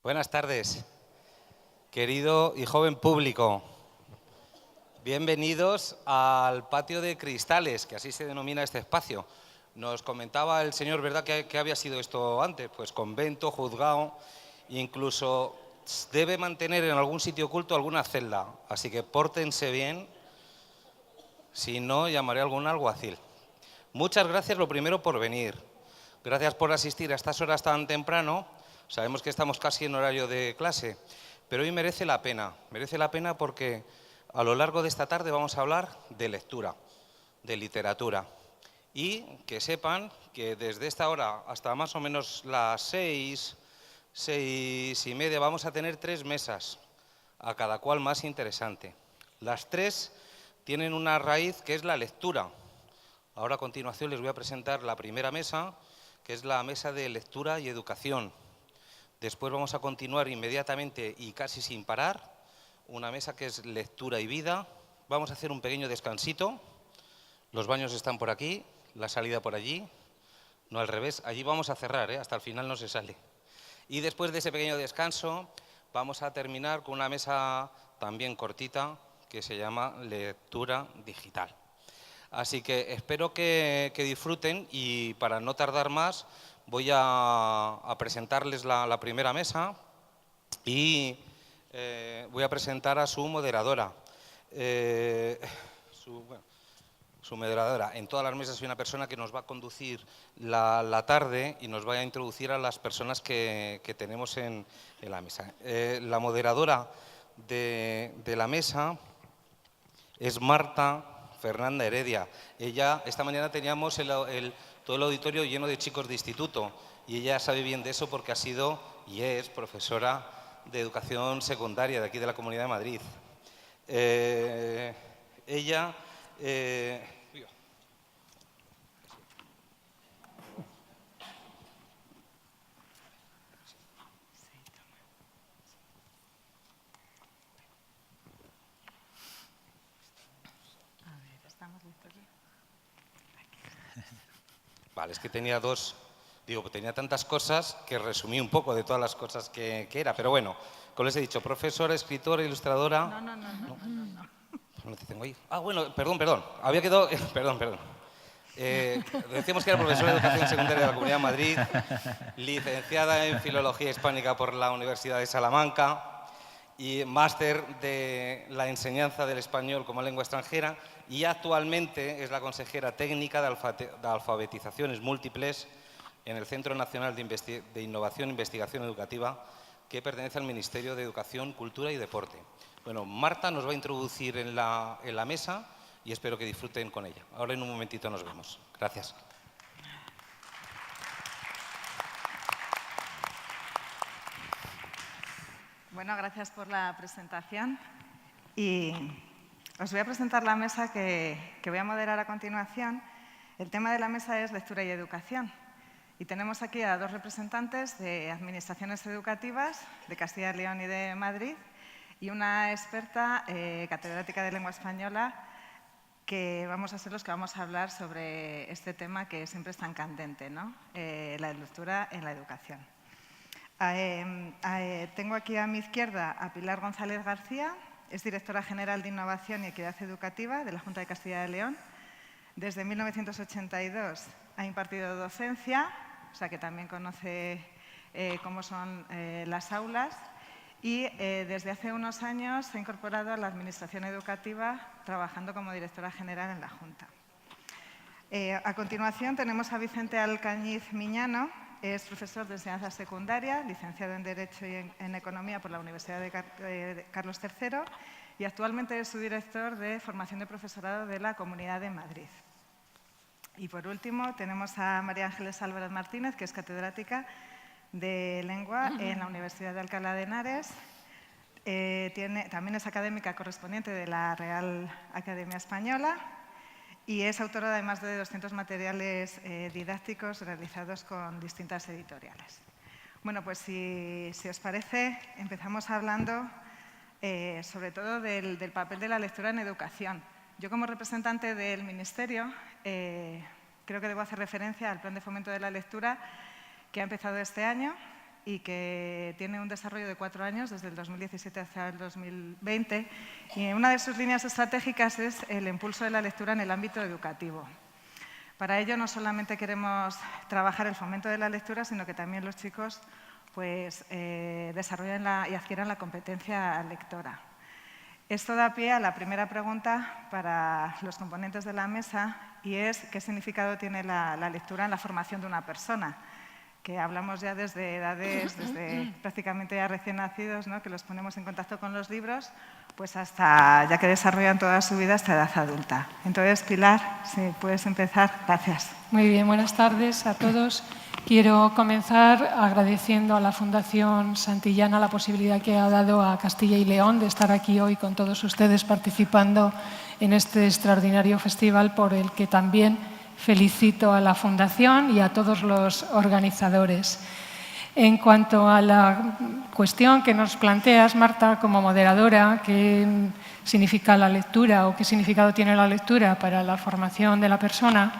Buenas tardes, querido y joven público. Bienvenidos al Patio de Cristales, que así se denomina este espacio. Nos comentaba el señor, ¿verdad?, que había sido esto antes, pues convento, juzgado, incluso debe mantener en algún sitio oculto alguna celda. Así que pórtense bien, si no, llamaré a algún alguacil. Muchas gracias, lo primero, por venir. Gracias por asistir a estas horas tan temprano. Sabemos que estamos casi en horario de clase, pero hoy merece la pena porque a lo largo de esta tarde vamos a hablar de lectura, de literatura. Y que sepan que desde esta hora hasta más o menos las 6:30 vamos a tener 3 mesas, a cada cual más interesante. Las 3 tienen una raíz que es la lectura. Ahora a continuación les voy a presentar la primera mesa, que es la mesa de lectura y educación. Después vamos a continuar inmediatamente y casi sin parar, una mesa que es lectura y vida. Vamos a hacer un pequeño descansito. Los baños están por aquí, la salida por allí, no al revés. Allí vamos a cerrar, hasta el final no se sale. Y después de ese pequeño descanso vamos a terminar con una mesa también cortita que se llama lectura digital. Así que espero que disfruten y para no tardar más voy a presentarles la primera mesa y voy a presentar a su moderadora. Su moderadora. En todas las mesas hay una persona que nos va a conducir la tarde y nos va a introducir a las personas que tenemos en la mesa. La moderadora de la mesa es Marta Fernanda Heredia. Esta mañana teníamos todo el auditorio lleno de chicos de instituto y ella sabe bien de eso porque ha sido y es profesora de educación secundaria de aquí de la Comunidad de Madrid. Ella... Vale, es que tenía tenía tantas cosas que resumí un poco de todas las cosas que era, pero bueno, como les he dicho, profesora, escritora, ilustradora... No. No te tengo ahí. Ah, bueno, perdón, había quedado... Perdón. Decíamos que era profesora de educación secundaria de la Comunidad de Madrid, licenciada en Filología Hispánica por la Universidad de Salamanca y máster de la enseñanza del español como lengua extranjera y actualmente es la consejera técnica de alfabetizaciones múltiples en el Centro Nacional de Innovación e Investigación Educativa que pertenece al Ministerio de Educación, Cultura y Deporte. Bueno, Marta nos va a introducir en la mesa y espero que disfruten con ella. Ahora en un momentito nos vemos. Gracias. Bueno, gracias por la presentación. Y os voy a presentar la mesa que voy a moderar a continuación. El tema de la mesa es lectura y educación. Y tenemos aquí a 2 representantes de administraciones educativas de Castilla y León y de Madrid y una experta catedrática de lengua española que vamos a ser los que vamos a hablar sobre este tema que siempre es tan candente, ¿no? La lectura en la educación. Tengo aquí a mi izquierda a Pilar González García, es directora general de Innovación y Equidad Educativa de la Junta de Castilla y León. Desde 1982 ha impartido docencia, o sea que también conoce cómo son las aulas. Y desde hace unos años se ha incorporado a la Administración Educativa trabajando como directora general en la Junta. A continuación tenemos a Vicente Alcañiz Miñano, es profesor de enseñanza secundaria, licenciado en Derecho y en Economía por la Universidad de Carlos III y actualmente es subdirector de formación de profesorado de la Comunidad de Madrid. Y por último tenemos a María Ángeles Álvarez Martínez, que es catedrática de Lengua en la Universidad de Alcalá de Henares. También es académica correspondiente de la Real Academia Española y es autora de más de 200 materiales didácticos realizados con distintas editoriales. Bueno, pues si os parece, empezamos hablando sobre todo del papel de la lectura en educación. Yo, como representante del Ministerio, creo que debo hacer referencia al Plan de Fomento de la Lectura que ha empezado este año y que tiene un desarrollo de 4 años, desde el 2017 hasta el 2020. Y una de sus líneas estratégicas es el impulso de la lectura en el ámbito educativo. Para ello no solamente queremos trabajar el fomento de la lectura, sino que también los chicos pues, desarrollen y adquieran la competencia lectora. Esto da pie a la primera pregunta para los componentes de la mesa, y es ¿qué significado tiene la lectura en la formación de una persona? Que hablamos ya desde edades, desde prácticamente ya recién nacidos, ¿no? Que los ponemos en contacto con los libros, pues hasta ya que desarrollan toda su vida hasta edad adulta. Entonces, Pilar, si puedes empezar. Gracias. Muy bien, buenas tardes a todos. Quiero comenzar agradeciendo a la Fundación Santillana la posibilidad que ha dado a Castilla y León de estar aquí hoy con todos ustedes participando en este extraordinario festival, por el que también felicito a la Fundación y a todos los organizadores. En cuanto a la cuestión que nos planteas, Marta, como moderadora, ¿qué significa la lectura o qué significado tiene la lectura para la formación de la persona?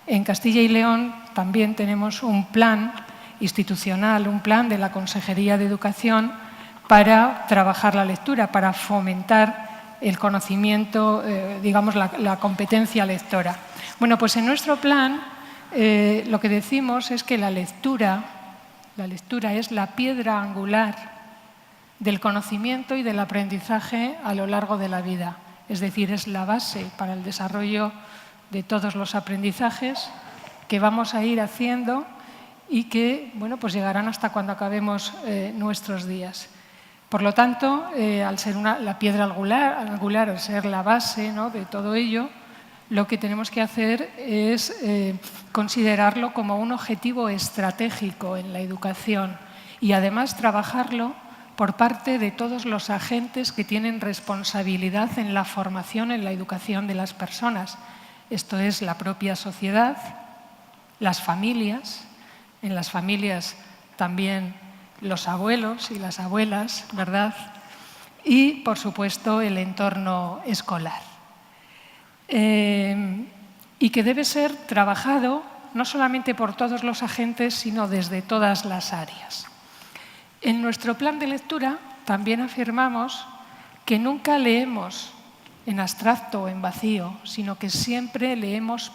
En Castilla y León también tenemos un plan institucional, un plan de la Consejería de Educación para trabajar la lectura, para fomentar el conocimiento, digamos, la competencia lectora. Bueno, pues en nuestro plan lo que decimos es que la lectura es la piedra angular del conocimiento y del aprendizaje a lo largo de la vida. Es decir, es la base para el desarrollo de todos los aprendizajes que vamos a ir haciendo y que, bueno, pues llegarán hasta cuando acabemos nuestros días. Por lo tanto, al ser la piedra angular, al ser la base, ¿no?, de todo ello, lo que tenemos que hacer es considerarlo como un objetivo estratégico en la educación y además trabajarlo por parte de todos los agentes que tienen responsabilidad en la formación, en la educación de las personas. Esto es la propia sociedad, las familias, en las familias también los abuelos y las abuelas, ¿verdad? Y, por supuesto, el entorno escolar. Y que debe ser trabajado no solamente por todos los agentes, sino desde todas las áreas. En nuestro plan de lectura también afirmamos que nunca leemos en abstracto o en vacío, sino que siempre leemos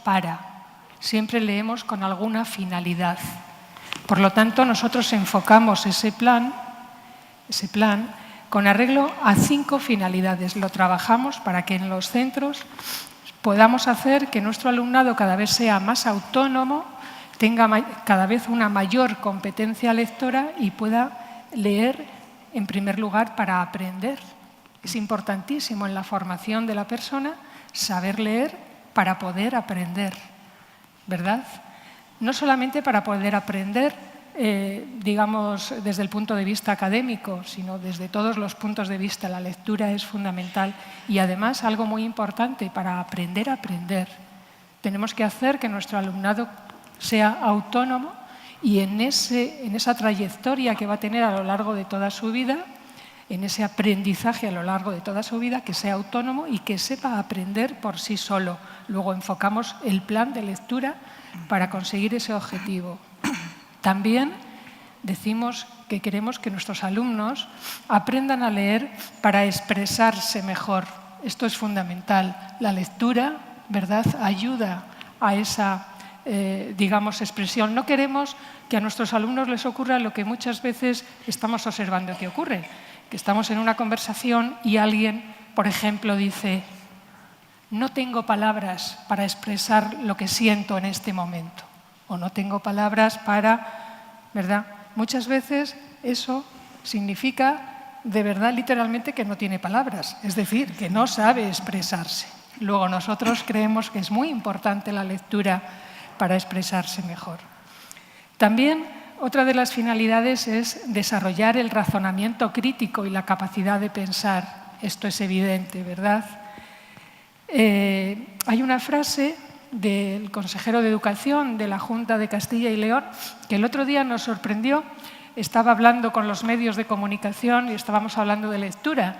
siempre leemos con alguna finalidad. Por lo tanto, nosotros enfocamos ese plan con arreglo a 5 finalidades. Lo trabajamos para que en los centros podamos hacer que nuestro alumnado cada vez sea más autónomo, tenga cada vez una mayor competencia lectora y pueda leer, en primer lugar, para aprender. Es importantísimo en la formación de la persona saber leer para poder aprender, ¿verdad? No solamente para poder aprender, digamos, desde el punto de vista académico, sino desde todos los puntos de vista. La lectura es fundamental y, además, algo muy importante para aprender a aprender. Tenemos que hacer que nuestro alumnado sea autónomo y en esa trayectoria que va a tener a lo largo de toda su vida, en ese aprendizaje a lo largo de toda su vida, que sea autónomo y que sepa aprender por sí solo. Luego enfocamos el plan de lectura para conseguir ese objetivo. También decimos que queremos que nuestros alumnos aprendan a leer para expresarse mejor. Esto es fundamental. La lectura, ¿verdad?, ayuda a esa, digamos, expresión. No queremos que a nuestros alumnos les ocurra lo que muchas veces estamos observando que ocurre, que estamos en una conversación y alguien, por ejemplo, dice: no tengo palabras para expresar lo que siento en este momento, o no tengo palabras para, ¿verdad? Muchas veces eso significa, de verdad, literalmente, que no tiene palabras, es decir, que no sabe expresarse. Luego, nosotros creemos que es muy importante la lectura para expresarse mejor. También, otra de las finalidades es desarrollar el razonamiento crítico y la capacidad de pensar. Esto es evidente, ¿verdad? Hay una frase del consejero de Educación de la Junta de Castilla y León que el otro día nos sorprendió. Estaba hablando con los medios de comunicación y estábamos hablando de lectura.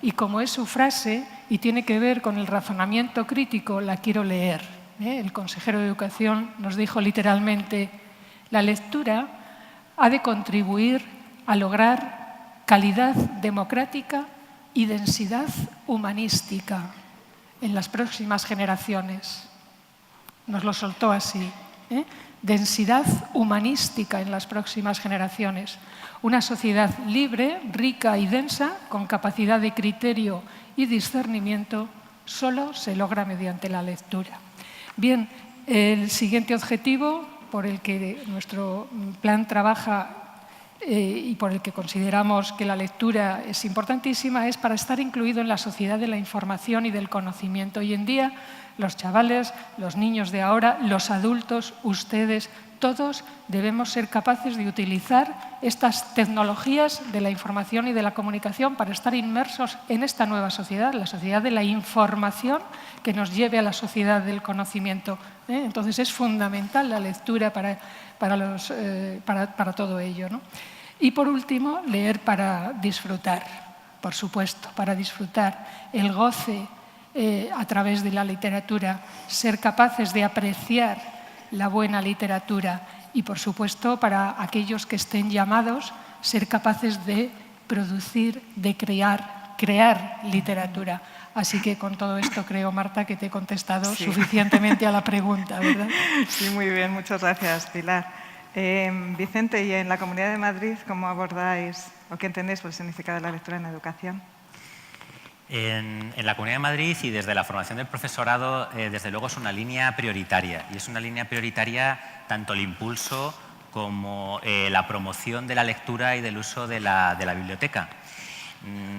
Y como es su frase y tiene que ver con el razonamiento crítico, la quiero leer. El consejero de Educación nos dijo literalmente: la lectura ha de contribuir a lograr calidad democrática y densidad humanística en las próximas generaciones. Nos lo soltó así, ¿eh? Densidad humanística en las próximas generaciones. Una sociedad libre, rica y densa, con capacidad de criterio y discernimiento, solo se logra mediante la lectura. Bien, el siguiente objetivo por el que nuestro plan trabaja y por el que consideramos que la lectura es importantísima es para estar incluido en la sociedad de la información y del conocimiento. Hoy en día, los chavales, los niños de ahora, los adultos, ustedes, todos debemos ser capaces de utilizar estas tecnologías de la información y de la comunicación para estar inmersos en esta nueva sociedad, la sociedad de la información que nos lleve a la sociedad del conocimiento. Entonces, es fundamental la lectura para todo ello, ¿no? Y, por último, leer para disfrutar, por supuesto, para disfrutar el goce a través de la literatura, ser capaces de apreciar la buena literatura y, por supuesto, para aquellos que estén llamados, ser capaces de producir, de crear literatura. Así que con todo esto creo, Marta, que te he contestado suficientemente a la pregunta, ¿verdad? Sí, muy bien, muchas gracias, Pilar. Vicente, ¿y en la Comunidad de Madrid cómo abordáis o qué entendéis por el significado de la lectura en la educación? En la Comunidad de Madrid y desde la formación del profesorado, desde luego es una línea prioritaria. Y es una línea prioritaria tanto el impulso como la promoción de la lectura y del uso de la biblioteca.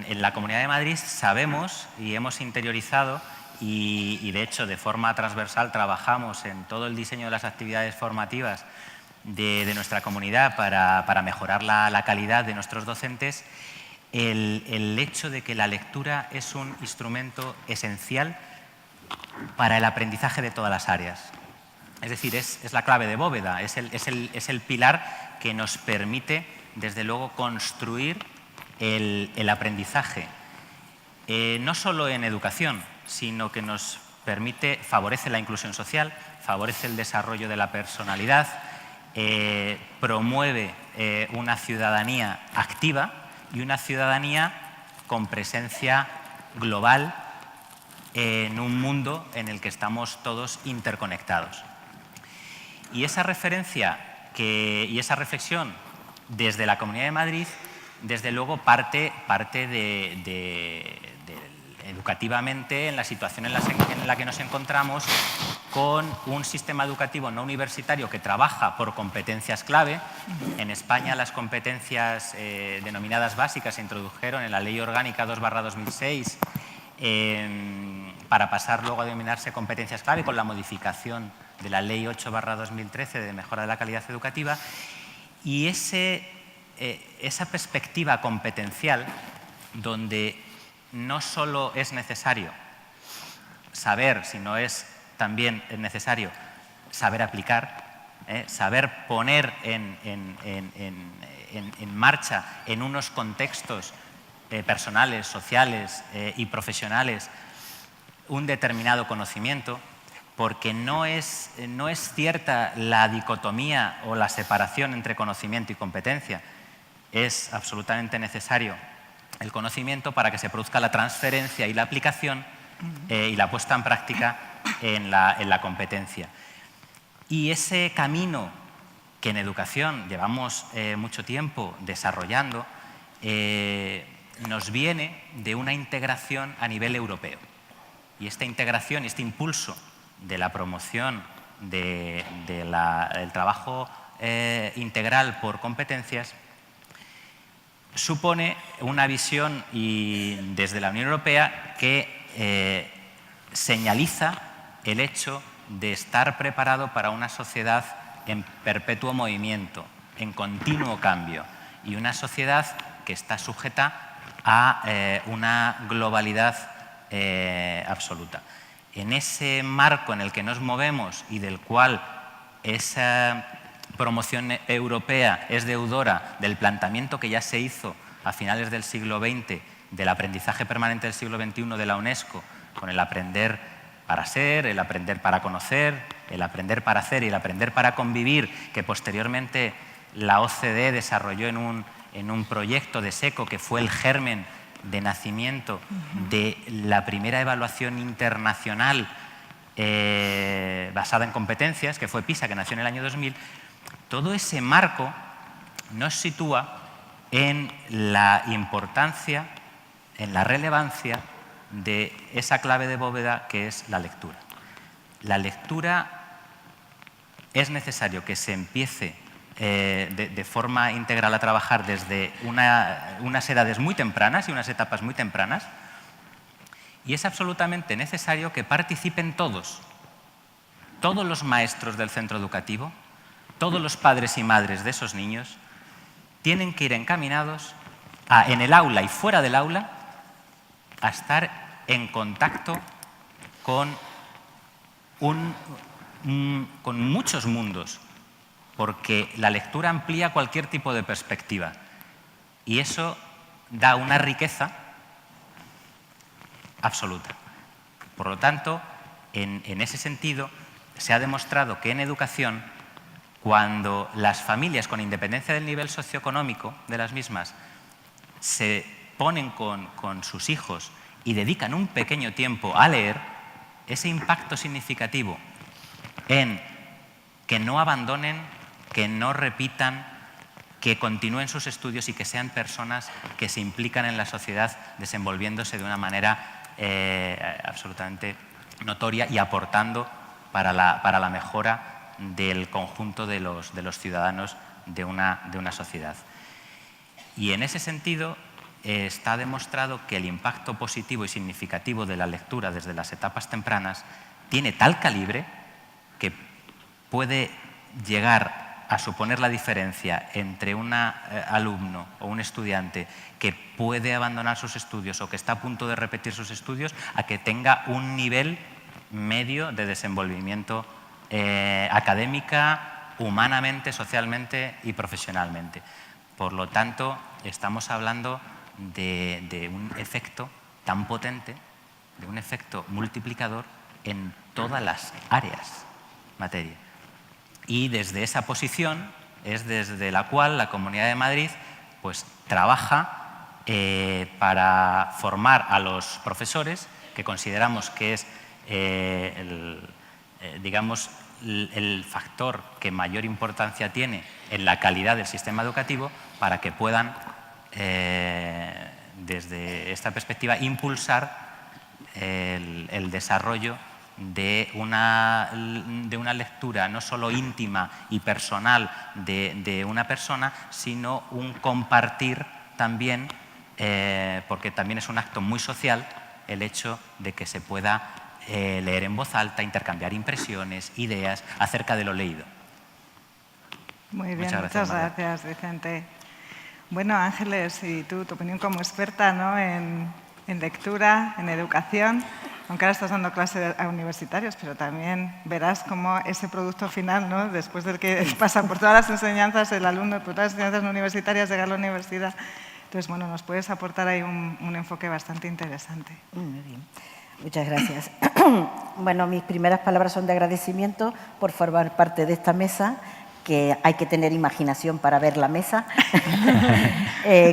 En la Comunidad de Madrid sabemos y hemos interiorizado y de hecho de forma transversal trabajamos en todo el diseño de las actividades formativas de nuestra comunidad para mejorar la calidad de nuestros docentes, el hecho de que la lectura es un instrumento esencial para el aprendizaje de todas las áreas. Es decir, es la clave de bóveda, es el pilar que nos permite, desde luego, construir el aprendizaje, no solo en educación, sino que nos favorece la inclusión social, favorece el desarrollo de la personalidad, promueve una ciudadanía activa y una ciudadanía con presencia global en un mundo en el que estamos todos interconectados. Y esa referencia y esa reflexión desde la Comunidad de Madrid, desde luego parte educativamente en la situación en la que nos encontramos, con un sistema educativo no universitario que trabaja por competencias clave. En España las competencias denominadas básicas se introdujeron en la Ley Orgánica 2/2006 para pasar luego a denominarse competencias clave con la modificación de la Ley 8/2013 de mejora de la calidad educativa. Y esa perspectiva competencial, donde no solo es necesario saber, sino también es necesario saber aplicar, saber poner en marcha en unos contextos personales, sociales y profesionales un determinado conocimiento, porque no es cierta la dicotomía o la separación entre conocimiento y competencia. Es absolutamente necesario el conocimiento para que se produzca la transferencia y la aplicación y la puesta en práctica en la competencia. Y ese camino que en educación llevamos mucho tiempo desarrollando nos viene de una integración a nivel europeo. Y esta integración y este impulso de la promoción del trabajo integral por competencias supone una visión desde la Unión Europea que señaliza el hecho de estar preparado para una sociedad en perpetuo movimiento, en continuo cambio, y una sociedad que está sujeta a una globalidad absoluta. En ese marco en el que nos movemos y del cual esa promoción europea es deudora del planteamiento que ya se hizo a finales del siglo XX del aprendizaje permanente del siglo XXI de la UNESCO, con el aprender para ser, el aprender para conocer, el aprender para hacer y el aprender para convivir, que posteriormente la OCDE desarrolló en un proyecto de SECO, que fue el germen de nacimiento de la primera evaluación internacional basada en competencias, que fue PISA, que nació en el año 2000, todo ese marco nos sitúa en la importancia, en la relevancia de esa clave de bóveda que es la lectura. La lectura es necesario que se empiece de forma integral a trabajar desde unas edades muy tempranas y unas etapas muy tempranas, y es absolutamente necesario que participen todos los maestros del centro educativo, todos los padres y madres de esos niños, tienen que ir encaminados en el aula y fuera del aula a estar en contacto con muchos mundos, porque la lectura amplía cualquier tipo de perspectiva y eso da una riqueza absoluta. Por lo tanto, en ese sentido, se ha demostrado que en educación, cuando las familias, con independencia del nivel socioeconómico de las mismas, se ponen con sus hijos y dedican un pequeño tiempo a leer, ese impacto significativo en que no abandonen, que no repitan, que continúen sus estudios y que sean personas que se implican en la sociedad desenvolviéndose de una manera absolutamente notoria y aportando para la mejora del conjunto de los ciudadanos de una sociedad. Y en ese sentido está demostrado que el impacto positivo y significativo de la lectura desde las etapas tempranas tiene tal calibre que puede llegar a suponer la diferencia entre un alumno o un estudiante que puede abandonar sus estudios o que está a punto de repetir sus estudios a que tenga un nivel medio de desenvolvimiento académica, humanamente, socialmente y profesionalmente. Por lo tanto, estamos hablando de un efecto tan potente, de un efecto multiplicador en todas las áreas materia. Y desde esa posición es desde la cual la Comunidad de Madrid pues, trabaja para formar a los profesores, que consideramos que es digamos, el factor que mayor importancia tiene en la calidad del sistema educativo, para que puedan, desde esta perspectiva, impulsar el desarrollo de una lectura no solo íntima y personal de una persona, sino un compartir también, porque también es un acto muy social el hecho de que se pueda leer en voz alta, intercambiar impresiones, ideas acerca de lo leído. Muy bien, muchas gracias, Vicente. Bueno, Ángeles, y tú, tu opinión como experta, ¿no?, en lectura, en educación, aunque ahora estás dando clases a universitarios, pero también verás cómo ese producto final, ¿no?, después del que pasa por todas las enseñanzas, el alumno, por todas las enseñanzas universitarias, llega a la universidad. Entonces, bueno, nos puedes aportar ahí un enfoque bastante interesante. Muy bien. Muchas gracias. Bueno, mis primeras palabras son de agradecimiento por formar parte de esta mesa, que hay que tener imaginación para ver la mesa,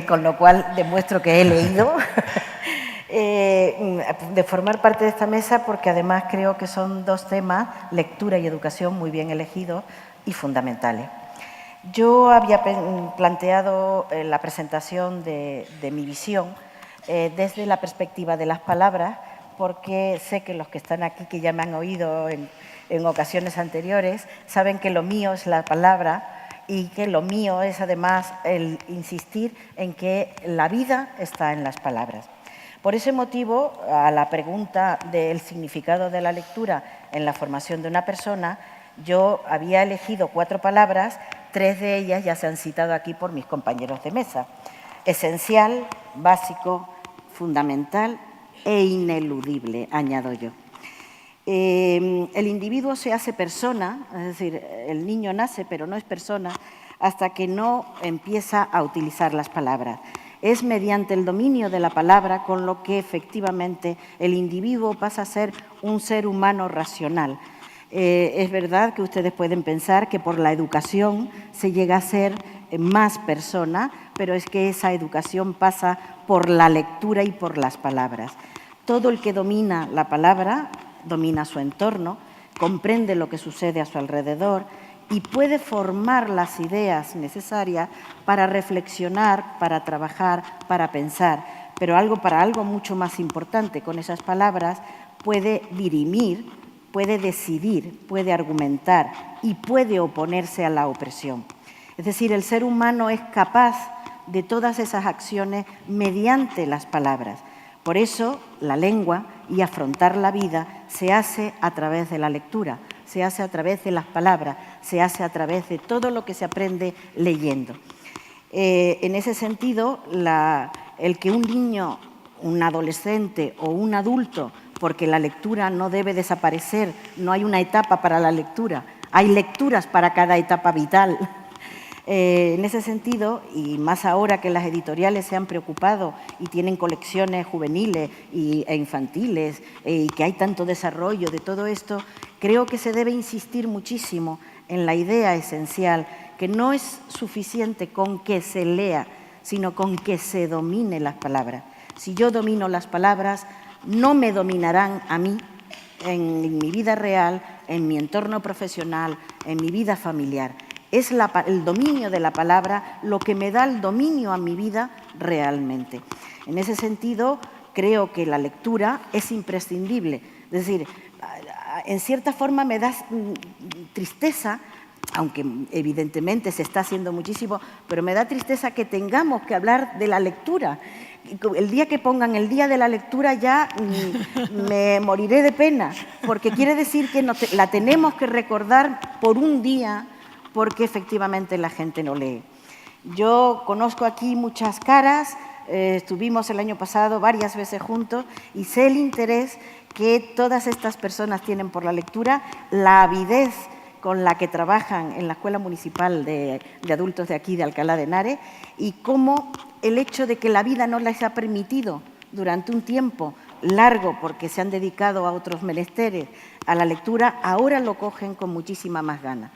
con lo cual demuestro que he leído. De formar parte de esta mesa, porque además creo que son dos temas, lectura y educación, muy bien elegidos y fundamentales. Yo había planteado la presentación de mi visión desde la perspectiva de las palabras, porque sé que los que están aquí, que ya me han oído en ocasiones anteriores, saben que lo mío es la palabra y que lo mío es además el insistir en que la vida está en las palabras. Por ese motivo, a la pregunta del significado de la lectura en la formación de una persona, yo había elegido 4 palabras, 3 de ellas ya se han citado aquí por mis compañeros de mesa. Esencial, básico, fundamental e ineludible, añado yo. El individuo se hace persona, es decir, el niño nace pero no es persona hasta que no empieza a utilizar las palabras. Es mediante el dominio de la palabra con lo que efectivamente el individuo pasa a ser un ser humano racional. Es verdad que ustedes pueden pensar que por la educación se llega a ser más persona, pero es que esa educación pasa por la lectura y por las palabras. Todo el que domina la palabra domina su entorno, comprende lo que sucede a su alrededor y puede formar las ideas necesarias para reflexionar, para trabajar, para pensar. Pero para algo mucho más importante, con esas palabras puede dirimir, puede decidir, puede argumentar y puede oponerse a la opresión. Es decir, el ser humano es capaz de todas esas acciones mediante las palabras. Por eso, la lengua y afrontar la vida se hace a través de la lectura, se hace a través de las palabras, se hace a través de todo lo que se aprende leyendo. En ese sentido, el que un niño, un adolescente o un adulto, porque la lectura no debe desaparecer, no hay una etapa para la lectura, hay lecturas para cada etapa vital. En ese sentido, y más ahora que las editoriales se han preocupado y tienen colecciones juveniles e infantiles y que hay tanto desarrollo de todo esto, creo que se debe insistir muchísimo en la idea esencial que no es suficiente con que se lea, sino con que se domine las palabras. Si yo domino las palabras, no me dominarán a mí en mi vida real, en mi entorno profesional, en mi vida familiar. Es el dominio de la palabra lo que me da el dominio a mi vida realmente. En ese sentido, creo que la lectura es imprescindible. Es decir, en cierta forma me da tristeza, aunque evidentemente se está haciendo muchísimo, pero me da tristeza que tengamos que hablar de la lectura. El día que pongan el Día de la Lectura ya me moriré de pena, porque quiere decir que la tenemos que recordar por un día, porque efectivamente la gente no lee. Yo conozco aquí muchas caras, estuvimos el año pasado varias veces juntos y sé el interés que todas estas personas tienen por la lectura, la avidez con la que trabajan en la Escuela Municipal de Adultos de aquí, de Alcalá de Henares, y cómo el hecho de que la vida no les ha permitido durante un tiempo largo, porque se han dedicado a otros menesteres, a la lectura, ahora lo cogen con muchísima más ganas.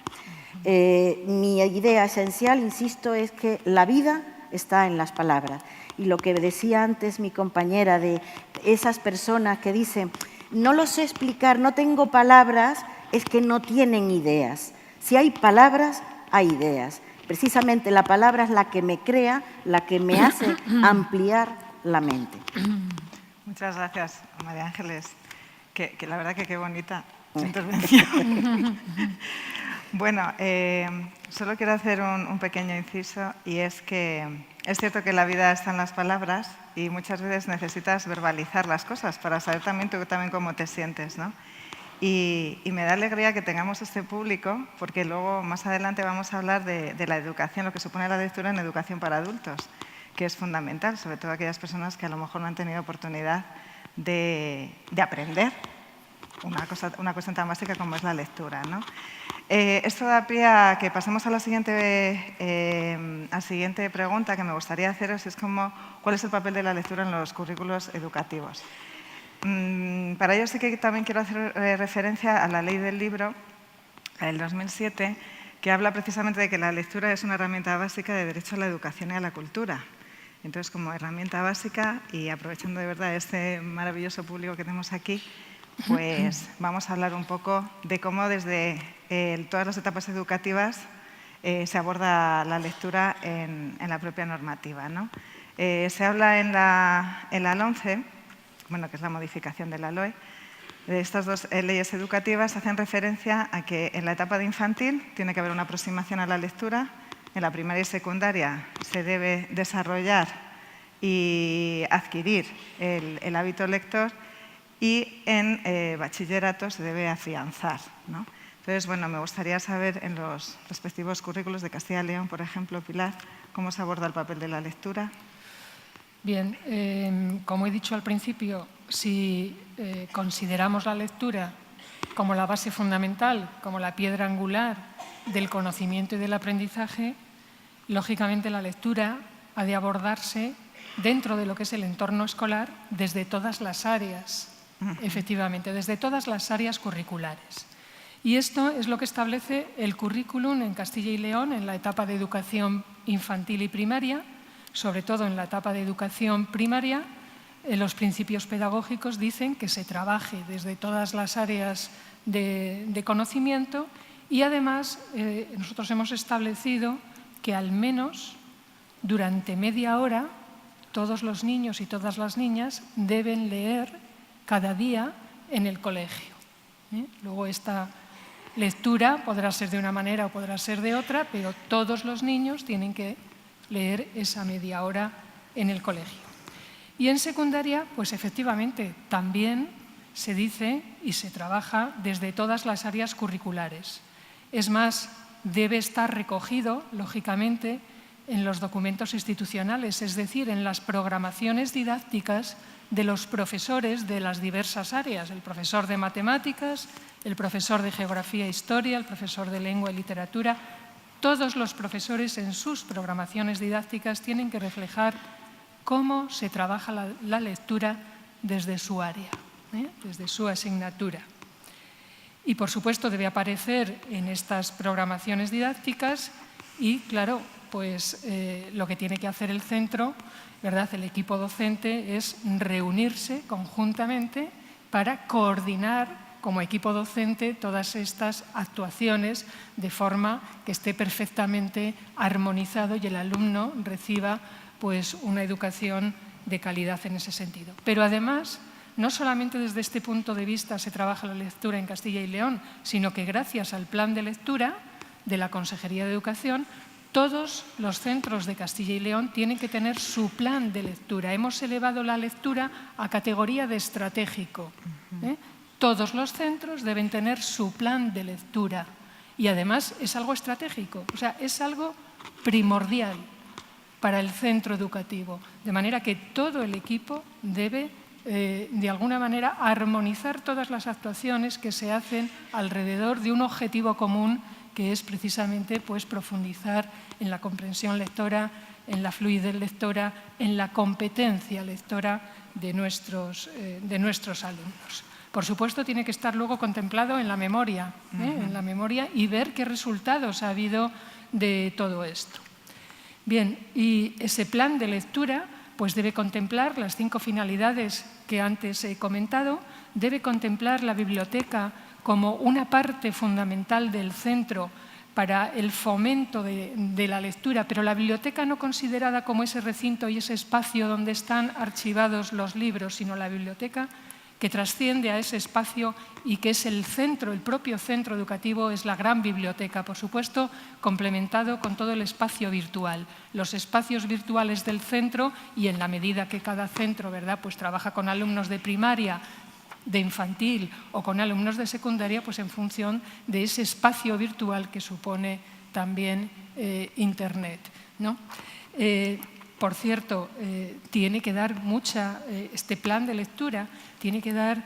Mi idea esencial, insisto, es que la vida está en las palabras. Y lo que decía antes mi compañera de esas personas que dicen no lo sé explicar, no tengo palabras, es que no tienen ideas. Si hay palabras, hay ideas. Precisamente la palabra es la que me crea, la que me hace ampliar la mente. Muchas gracias, María Ángeles. Que la verdad que qué bonita intervención. Bueno, solo quiero hacer un pequeño inciso y es que es cierto que la vida está en las palabras y muchas veces necesitas verbalizar las cosas para saber también tú también cómo te sientes, ¿no? Y me da alegría que tengamos este público porque luego más adelante vamos a hablar de la educación, lo que supone la lectura en educación para adultos, que es fundamental, sobre todo aquellas personas que a lo mejor no han tenido oportunidad de aprender una cuestión tan básica como es la lectura, ¿no? Esto da pie a que pasemos a la siguiente pregunta que me gustaría haceros, es ¿cuál es el papel de la lectura en los currículos educativos? Para ello sí que también quiero hacer referencia a la ley del libro del 2007, que habla precisamente de que la lectura es una herramienta básica de derecho a la educación y a la cultura. Entonces, como herramienta básica, y aprovechando de verdad este maravilloso público que tenemos aquí, pues vamos a hablar un poco de cómo desde todas las etapas educativas se aborda la lectura en la propia normativa, ¿no? Se habla en la LOMCE, bueno, que es la modificación de la LOE, de estas dos leyes educativas hacen referencia a que en la etapa de infantil tiene que haber una aproximación a la lectura, en la primaria y secundaria se debe desarrollar y adquirir el hábito lector y en bachillerato se debe afianzar, ¿no? Entonces, bueno, me gustaría saber en los respectivos currículos de Castilla y León, por ejemplo, Pilar, cómo se aborda el papel de la lectura. Bien, como he dicho al principio, si consideramos la lectura como la base fundamental, como la piedra angular del conocimiento y del aprendizaje, lógicamente la lectura ha de abordarse dentro de lo que es el entorno escolar desde todas las áreas, efectivamente, desde todas las áreas curriculares. Y esto es lo que establece el currículum en Castilla y León en la etapa de educación infantil y primaria, sobre todo en la etapa de educación primaria. Los principios pedagógicos dicen que se trabaje desde todas las áreas de conocimiento y además nosotros hemos establecido que al menos durante media hora todos los niños y todas las niñas deben leer cada día en el colegio. Luego esta lectura podrá ser de una manera o podrá ser de otra, pero todos los niños tienen que leer esa media hora en el colegio. Y en secundaria, pues efectivamente, también se dice y se trabaja desde todas las áreas curriculares. Es más, debe estar recogido, lógicamente, en los documentos institucionales, es decir, en las programaciones didácticas de los profesores de las diversas áreas, el profesor de matemáticas, el profesor de geografía e historia, el profesor de lengua y literatura. Todos los profesores en sus programaciones didácticas tienen que reflejar cómo se trabaja la lectura desde su área, desde su asignatura. Y, por supuesto, debe aparecer en estas programaciones didácticas y, claro, pues lo que tiene que hacer el centro, ¿verdad?, el equipo docente, es reunirse conjuntamente para coordinar como equipo docente todas estas actuaciones de forma que esté perfectamente armonizado y el alumno reciba pues una educación de calidad en ese sentido. Pero además, no solamente desde este punto de vista se trabaja la lectura en Castilla y León, sino que gracias al plan de lectura de la Consejería de Educación, todos los centros de Castilla y León tienen que tener su plan de lectura. Hemos elevado la lectura a categoría de estratégico. Todos los centros deben tener su plan de lectura y además es algo estratégico, o sea, es algo primordial para el centro educativo, de manera que todo el equipo debe, de alguna manera, armonizar todas las actuaciones que se hacen alrededor de un objetivo común que es precisamente pues, profundizar en la comprensión lectora, en la fluidez lectora, en la competencia lectora de nuestros alumnos. Por supuesto, tiene que estar luego contemplado en la memoria, y ver qué resultados ha habido de todo esto. Bien, y ese plan de lectura pues debe contemplar las 5 finalidades que antes he comentado, debe contemplar la biblioteca como una parte fundamental del centro para el fomento de la lectura, pero la biblioteca no considerada como ese recinto y ese espacio donde están archivados los libros, sino la biblioteca que trasciende a ese espacio y que es el centro, el propio centro educativo, es la gran biblioteca, por supuesto, complementado con todo el espacio virtual. Los espacios virtuales del centro y en la medida que cada centro, ¿verdad?, pues trabaja con alumnos de primaria, de infantil o con alumnos de secundaria, pues en función de ese espacio virtual que supone también Internet, ¿no? Por cierto, tiene que dar este plan de lectura tiene que dar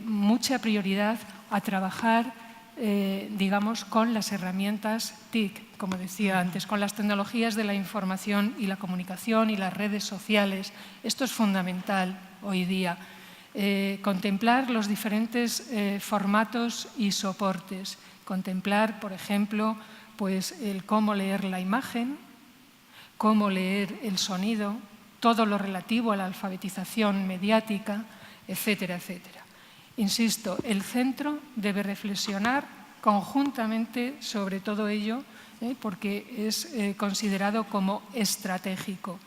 mucha prioridad a trabajar, digamos, con las herramientas TIC, como decía antes, con las tecnologías de la información y la comunicación y las redes sociales. Esto es fundamental hoy día. Contemplar los diferentes formatos y soportes. Contemplar, por ejemplo, pues, el cómo leer la imagen, cómo leer el sonido, todo lo relativo a la alfabetización mediática, etcétera, etcétera. Insisto, el centro debe reflexionar conjuntamente sobre todo ello, porque es considerado como estratégico.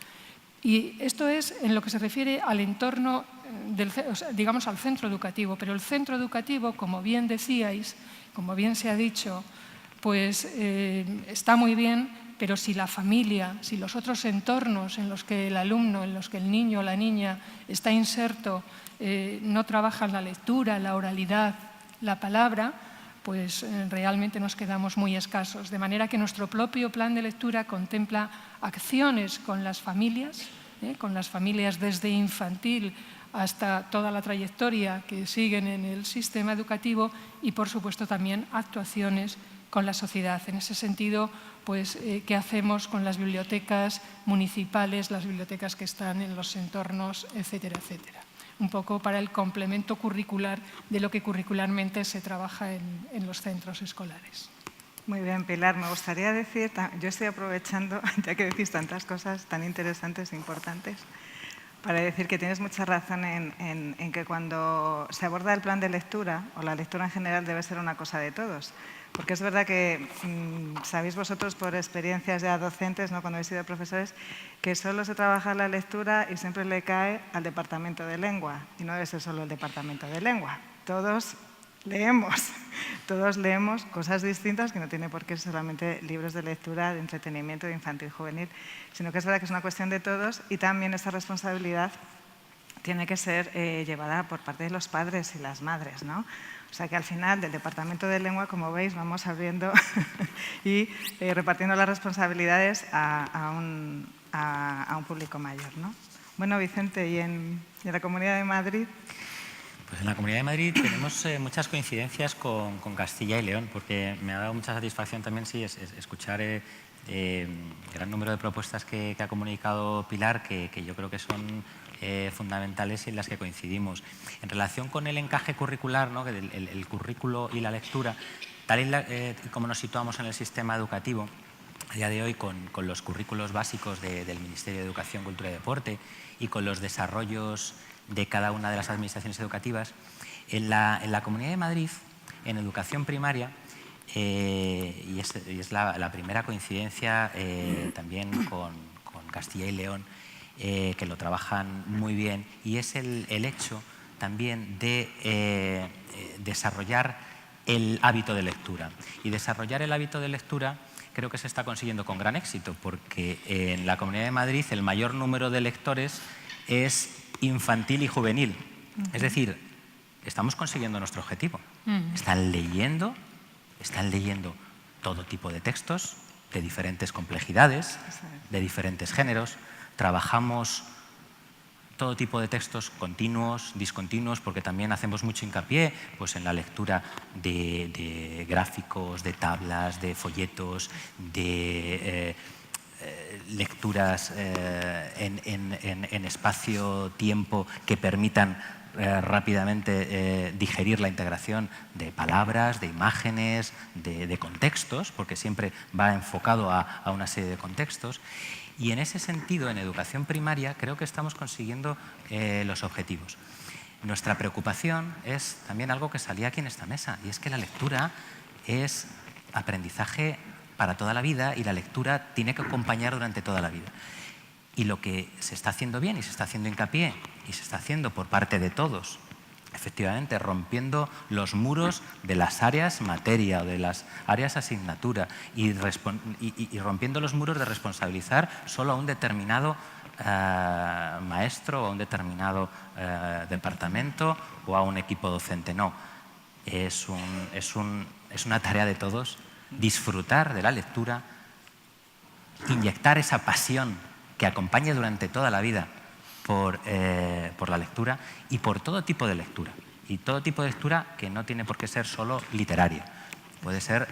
Y esto es en lo que se refiere al entorno, digamos al centro educativo, pero el centro educativo, como bien decíais, como bien se ha dicho, pues está muy bien, pero si la familia, si los otros entornos en los que el alumno, en los que el niño o la niña está inserto, no trabajan la lectura, la oralidad, la palabra, pues realmente nos quedamos muy escasos. De manera que nuestro propio plan de lectura contempla acciones con las familias desde infantil hasta toda la trayectoria que siguen en el sistema educativo y, por supuesto, también actuaciones con la sociedad. En ese sentido, pues, ¿qué hacemos con las bibliotecas municipales, las bibliotecas que están en los entornos, etcétera, etcétera? un poco para el complemento curricular de lo que curricularmente se trabaja en los centros escolares. Muy bien, Pilar. Me gustaría decir, yo estoy aprovechando, ya que decís tantas cosas tan interesantes e importantes, para decir que tienes mucha razón en que cuando se aborda el plan de lectura, o la lectura en general, debe ser una cosa de todos. Porque es verdad que sabéis vosotros por experiencias ya docentes, ¿no?, cuando habéis sido profesores, que solo se trabaja la lectura y siempre le cae al departamento de lengua. Y no debe ser solo el departamento de lengua. Todos leemos cosas distintas, que no tiene por qué ser solamente libros de lectura, de entretenimiento, de infantil y juvenil, sino que es verdad que es una cuestión de todos, y también esa responsabilidad tiene que ser llevada por parte de los padres y las madres, ¿no? O sea que al final del departamento de lengua, como veis, vamos abriendo y repartiendo las responsabilidades a un público mayor, ¿no? Bueno, Vicente, ¿y en la Comunidad de Madrid? Pues en la Comunidad de Madrid tenemos muchas coincidencias con Castilla y León, porque me ha dado mucha satisfacción también escuchar el gran número de propuestas que ha comunicado Pilar, que yo creo que son fundamentales y en las que coincidimos. En relación con el encaje curricular, ¿no?, el currículo y la lectura, tal y como nos situamos en el sistema educativo, a día de hoy con los currículos básicos del Ministerio de Educación, Cultura y Deporte y con los desarrollos de cada una de las administraciones educativas, en la Comunidad de Madrid, en educación primaria, y es la primera coincidencia también con Castilla y León, que lo trabajan muy bien, y es el hecho también de desarrollar el hábito de lectura. Y desarrollar el hábito de lectura creo que se está consiguiendo con gran éxito, porque en la Comunidad de Madrid el mayor número de lectores es infantil y juvenil. Es decir, estamos consiguiendo nuestro objetivo. Están leyendo todo tipo de textos, de diferentes complejidades, de diferentes géneros. Trabajamos todo tipo de textos continuos, discontinuos, porque también hacemos mucho hincapié pues, en la lectura de gráficos, de tablas, de folletos, de lecturas en espacio-tiempo que permitan rápidamente digerir la integración de palabras, de imágenes, de contextos, porque siempre va enfocado a una serie de contextos. Y en ese sentido, en educación primaria, creo que estamos consiguiendo los objetivos. Nuestra preocupación es también algo que salía aquí en esta mesa, y es que la lectura es aprendizaje para toda la vida y la lectura tiene que acompañar durante toda la vida. Y lo que se está haciendo bien y se está haciendo hincapié y se está haciendo por parte de todos, efectivamente, rompiendo los muros de las áreas materia o de las áreas asignatura y rompiendo los muros de responsabilizar solo a un determinado maestro o a un determinado departamento o a un equipo docente. No, es una tarea de todos disfrutar de la lectura, inyectar esa pasión que acompaña durante toda la vida por la lectura y por todo tipo de lectura. Y todo tipo de lectura que no tiene por qué ser solo literaria. Puede ser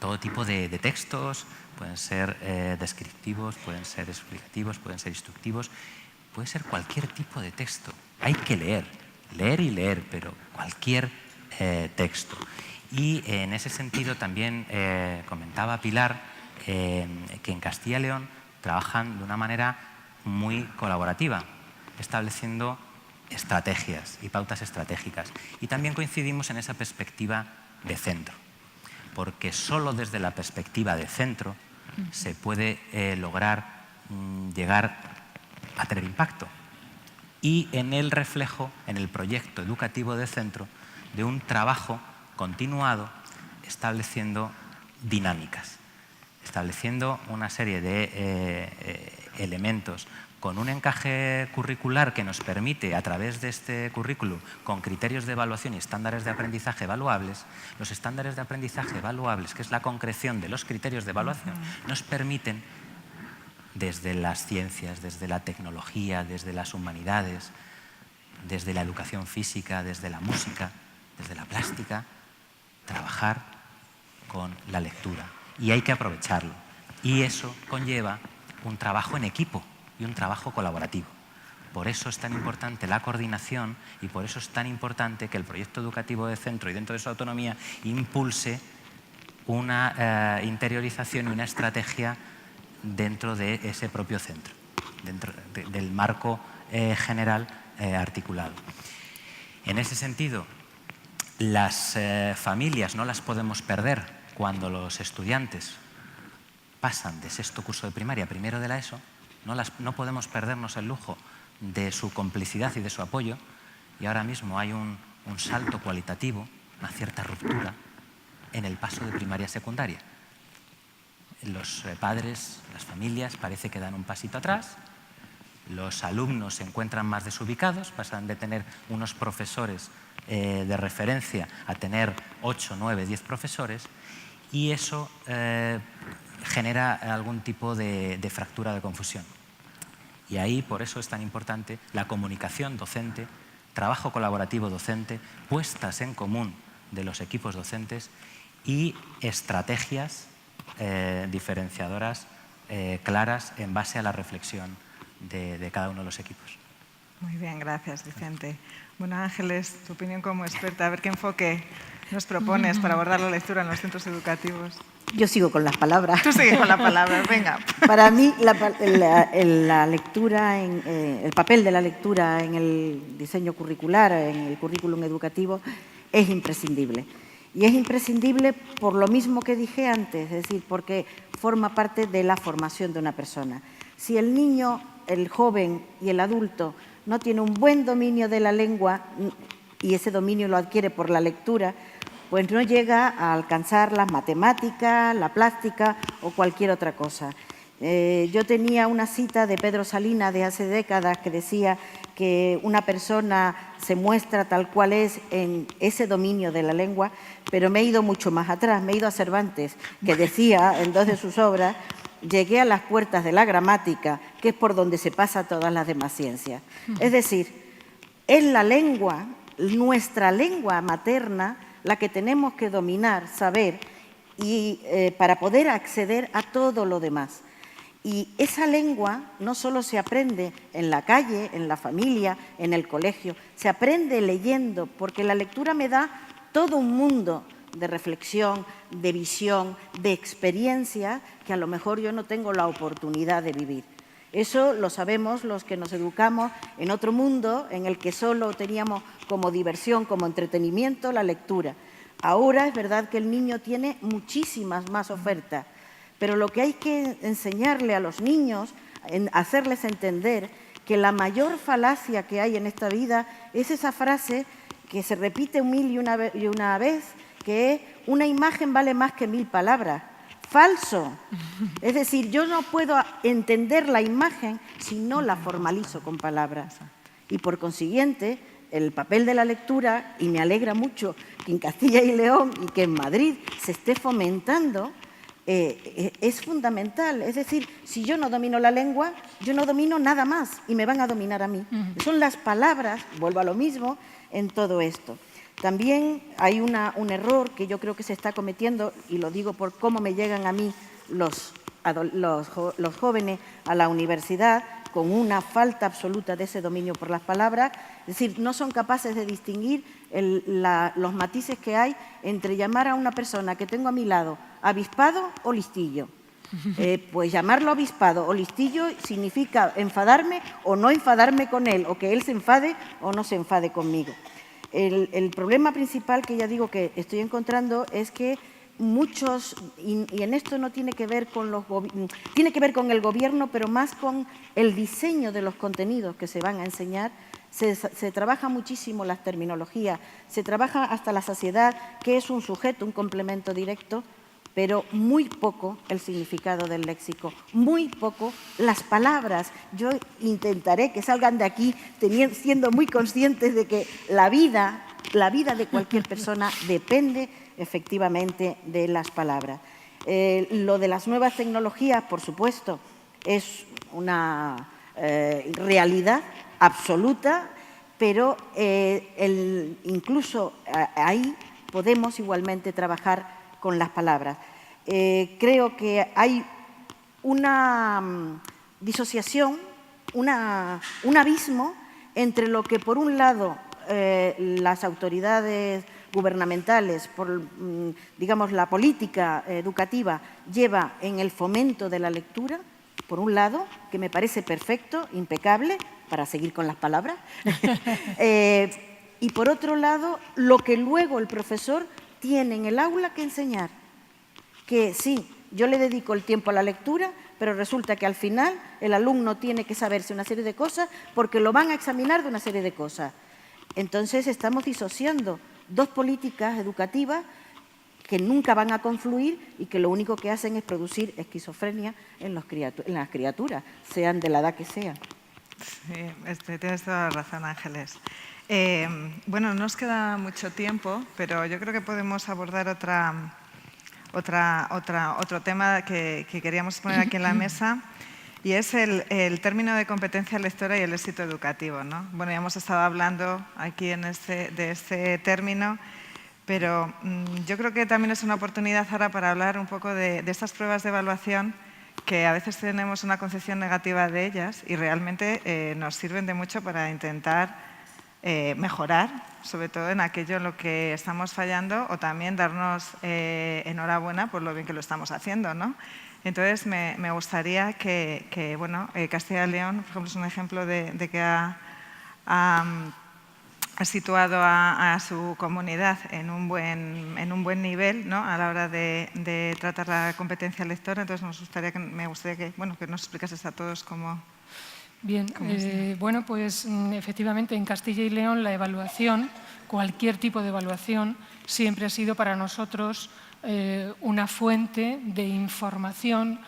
todo tipo de textos, pueden ser descriptivos, pueden ser explicativos, pueden ser instructivos, puede ser cualquier tipo de texto. Hay que leer y leer, pero cualquier texto. Y en ese sentido también comentaba Pilar que en Castilla y León trabajan de una manera muy colaborativa, estableciendo estrategias y pautas estratégicas. Y también coincidimos en esa perspectiva de centro, porque solo desde la perspectiva de centro se puede lograr llegar a tener impacto. Y en el reflejo, en el proyecto educativo de centro, de un trabajo continuado estableciendo dinámicas, estableciendo una serie de elementos con un encaje curricular que nos permite, a través de este currículum, con criterios de evaluación y estándares de aprendizaje evaluables, los estándares de aprendizaje evaluables, que es la concreción de los criterios de evaluación, nos permiten, desde las ciencias, desde la tecnología, desde las humanidades, desde la educación física, desde la música, desde la plástica, trabajar con la lectura. Y hay que aprovecharlo. Y eso conlleva un trabajo en equipo y un trabajo colaborativo. Por eso es tan importante la coordinación y por eso es tan importante que el proyecto educativo de centro y dentro de su autonomía impulse una interiorización y una estrategia dentro de ese propio centro, dentro del marco general articulado. En ese sentido, las familias no las podemos perder cuando los estudiantes pasan de sexto curso de primaria a primero de la ESO. No podemos perdernos el lujo de su complicidad y de su apoyo, y ahora mismo hay un salto cualitativo, una cierta ruptura en el paso de primaria a secundaria. Los padres, las familias parece que dan un pasito atrás, los alumnos se encuentran más desubicados, pasan de tener unos profesores de referencia a tener 8, 9, 10 profesores, y eso genera algún tipo de fractura, de confusión. Y ahí, por eso es tan importante la comunicación docente, trabajo colaborativo docente, puestas en común de los equipos docentes y estrategias diferenciadoras claras en base a la reflexión de cada uno de los equipos. Muy bien, gracias, Vicente. Bueno, Ángeles, tu opinión como experta, a ver qué enfoque nos propones para abordar la lectura en los centros educativos. Yo sigo con las palabras. Tú sigues con las palabras, venga. Para mí, la lectura, el papel de la lectura en el diseño curricular, en el currículum educativo, es imprescindible. Y es imprescindible por lo mismo que dije antes, es decir, porque forma parte de la formación de una persona. Si el niño, el joven y el adulto no tiene un buen dominio de la lengua y ese dominio lo adquiere por la lectura, pues no llega a alcanzar las matemáticas, la plástica o cualquier otra cosa. Yo tenía una cita de Pedro Salinas de hace décadas que decía que una persona se muestra tal cual es en ese dominio de la lengua, pero me he ido mucho más atrás, me he ido a Cervantes, que decía en dos de sus obras: llegué a las puertas de la gramática, que es por donde se pasa todas las demás ciencias. Es decir, es la lengua, nuestra lengua materna, la que tenemos que dominar, saber, y para poder acceder a todo lo demás. Y esa lengua no solo se aprende en la calle, en la familia, en el colegio, se aprende leyendo, porque la lectura me da todo un mundo de reflexión, de visión, de experiencia que a lo mejor yo no tengo la oportunidad de vivir. Eso lo sabemos los que nos educamos en otro mundo en el que solo teníamos como diversión, como entretenimiento, la lectura. Ahora es verdad que el niño tiene muchísimas más ofertas, pero lo que hay que enseñarle a los niños, hacerles entender que la mayor falacia que hay en esta vida es esa frase que se repite mil y una vez, que es: una imagen vale más que 1000 palabras. Falso. Es decir, yo no puedo entender la imagen si no la formalizo con palabras. Y por consiguiente, el papel de la lectura, y me alegra mucho que en Castilla y León y que en Madrid se esté fomentando, es fundamental. Es decir, si yo no domino la lengua, yo no domino nada más y me van a dominar a mí. Son las palabras, vuelvo a lo mismo, en todo esto. También hay un error que yo creo que se está cometiendo, y lo digo por cómo me llegan a mí los jóvenes a la universidad, con una falta absoluta de ese dominio por las palabras. Es decir, no son capaces de distinguir los matices que hay entre llamar a una persona que tengo a mi lado avispado o listillo. Pues llamarlo avispado o listillo significa enfadarme o no enfadarme con él, o que él se enfade o no se enfade conmigo. El problema principal que ya digo que estoy encontrando es que muchos, y en esto no tiene que ver con tiene que ver con el gobierno, pero más con el diseño de los contenidos que se van a enseñar. Se trabaja muchísimo las terminologías, se trabaja hasta la saciedad, que es un sujeto, un complemento directo, pero muy poco el significado del léxico, muy poco las palabras. Yo intentaré que salgan de aquí siendo muy conscientes de que la vida de cualquier persona depende efectivamente de las palabras. Lo de las nuevas tecnologías, por supuesto, es una realidad absoluta, pero incluso ahí podemos igualmente trabajar con las palabras. Creo que hay una disociación un abismo entre lo que, por un lado, las autoridades gubernamentales, digamos, la política educativa lleva en el fomento de la lectura, por un lado, que me parece perfecto, impecable, para seguir con las palabras, y por otro lado, lo que luego el profesor tiene en el aula que enseñar. Que sí, yo le dedico el tiempo a la lectura, pero resulta que al final el alumno tiene que saberse una serie de cosas porque lo van a examinar de una serie de cosas. Entonces estamos disociando dos políticas educativas que nunca van a confluir y que lo único que hacen es producir esquizofrenia en las criaturas, sean de la edad que sean. Sí, tienes toda la razón, Ángeles. Bueno, no nos queda mucho tiempo, pero yo creo que podemos abordar otro tema que queríamos poner aquí en la mesa, y es el término de competencia lectora y el éxito educativo, ¿no? Bueno, ya hemos estado hablando aquí de este término, pero yo creo que también es una oportunidad ahora para hablar un poco de estas pruebas de evaluación, que a veces tenemos una concepción negativa de ellas y realmente nos sirven de mucho para intentar mejorar, sobre todo en aquello en lo que estamos fallando, o también darnos enhorabuena por lo bien que lo estamos haciendo, ¿no? Entonces, me gustaría que bueno, Castilla y León, por ejemplo, es un ejemplo de que ha situado a su comunidad en un buen nivel, ¿no? A la hora de tratar la competencia lectora. Entonces, me gustaría que nos explicases a todos cómo... Bien, bueno, pues efectivamente en Castilla y León la evaluación, cualquier tipo de evaluación, siempre ha sido para nosotros una fuente de información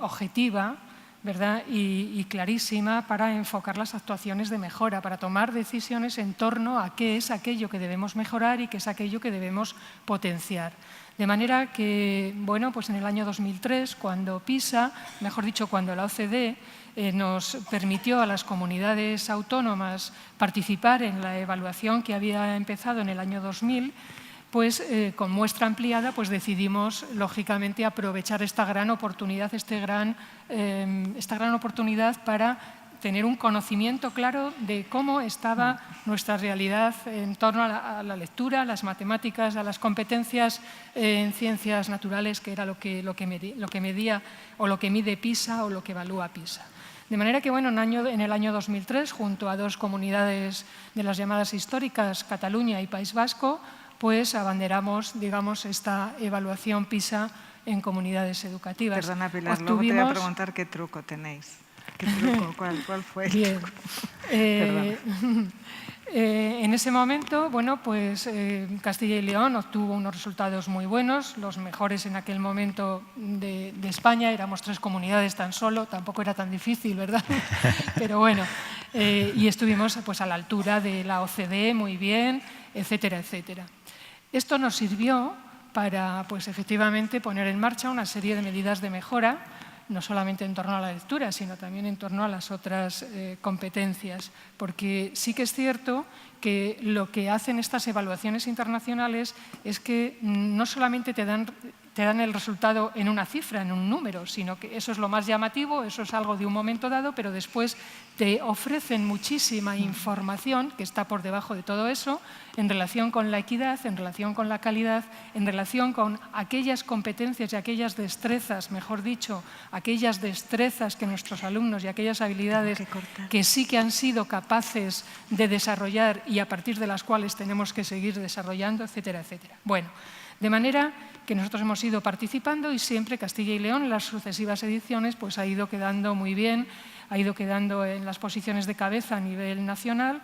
objetiva, ¿verdad? Y clarísima para enfocar las actuaciones de mejora, para tomar decisiones en torno a qué es aquello que debemos mejorar y qué es aquello que debemos potenciar. De manera que, bueno, pues en el año 2003, cuando PISA, mejor dicho, cuando la OCDE nos permitió a las comunidades autónomas participar en la evaluación que había empezado en el año 2000, pues con muestra ampliada pues decidimos, lógicamente, aprovechar esta gran oportunidad, esta gran oportunidad para tener un conocimiento claro de cómo estaba nuestra realidad en torno a la lectura, a las matemáticas, a las competencias en ciencias naturales, que era lo que medía o lo que mide PISA o lo que evalúa PISA. De manera que, bueno, en el año 2003, junto a dos comunidades de las llamadas históricas, Cataluña y País Vasco, pues abanderamos, digamos, esta evaluación PISA en comunidades educativas. Perdona, Pilar, luego te voy a preguntar qué truco tenéis. ¿Qué truco? ¿Cuál fue el Bien. truco? En ese momento, bueno, pues Castilla y León obtuvo unos resultados muy buenos, los mejores en aquel momento de España. Éramos 3 comunidades tan solo, tampoco era tan difícil, ¿verdad? Pero bueno, y estuvimos pues a la altura de la OCDE, muy bien, etcétera, etcétera. Esto nos sirvió para, pues efectivamente, poner en marcha una serie de medidas de mejora, no solamente en torno a la lectura, sino también en torno a las otras competencias, porque sí que es cierto que lo que hacen estas evaluaciones internacionales es que no solamente te dan el resultado en una cifra, en un número, sino que eso es lo más llamativo, eso es algo de un momento dado, pero después te ofrecen muchísima información que está por debajo de todo eso en relación con la equidad, en relación con la calidad, en relación con aquellas competencias y aquellas destrezas, mejor dicho, aquellas destrezas que nuestros alumnos y aquellas habilidades que sí que han sido capaces de desarrollar y a partir de las cuales tenemos que seguir desarrollando, etcétera, etcétera. Bueno, de manera que nosotros hemos ido participando y siempre Castilla y León en las sucesivas ediciones pues ha ido quedando muy bien, ha ido quedando en las posiciones de cabeza a nivel nacional,